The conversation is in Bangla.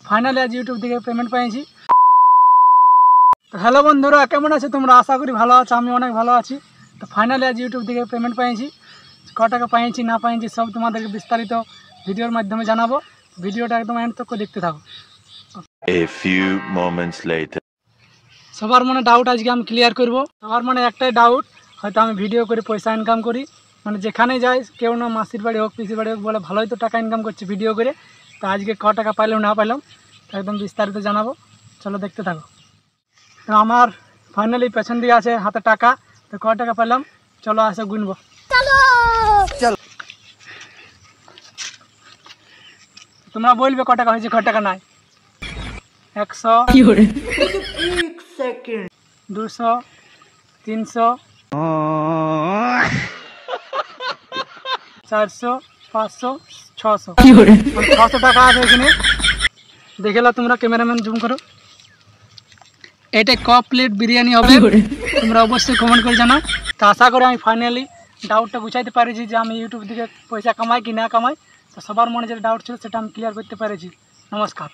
ফাইনালি আজ ইউটিউব থেকে পেমেন্ট পেয়েছি। তো হ্যালো বন্ধুরা, কেমন আছো তোমরা? আশা করি ভালো আছো, আমি অনেক ভালো আছি। তো ফাইনালি আজ ইউটিউব থেকে পেমেন্ট পেয়েছি। ক টাকা পেয়েছি না পেয়েছি সব তোমাদেরকে বিস্তারিত ভিডিওর মাধ্যমে জানাবো। ভিডিওটা একদম এন্ড তক দেখতে থাকো। A few moments later. সবার মনে ডাউট আজকে আমি ক্লিয়ার করব। সবার মনে একটাই ডাউট, হয়তো আমি ভিডিও করে পয়সা ইনকাম করি, মানে যেখানে যাই কেউ না মাসির বাড়ি হোক পিসির বাড়ি হোক বলে ভালোই তো টাকা ইনকাম করছি ভিডিও করে। তো আজকে ক টাকা পাইলাম না পাইলাম একদম বিস্তারিত জানাবো, চলো দেখতে থাকো। তো আমার ফাইনালি পেছন দিকে আছে হাতে টাকা। তো ক টাকা পেলাম চলো আসে গুনবো। তোমরা বলবে ক টাকা হয়েছে ক টাকা নাই। 100, 200, 300, 400, 500, 600, 600 টাকা আছে এখানে। দেখে নাও তোমরা, ক্যামেরাম্যান জুম করো। এটা ক প্লেট বিরিয়ানি হবে তোমরা অবশ্যই কমেন্ট করে জানাও। তো আশা করি আমি ফাইনালি ডাউটটা বুঝাইতে পারেছি যে আমি ইউটিউব থেকে পয়সা কামাই কি না কামাই। তো সবার মনে যে ডাউট ছিল সেটা আমি ক্লিয়ার করতে পেরেছি। নমস্কার।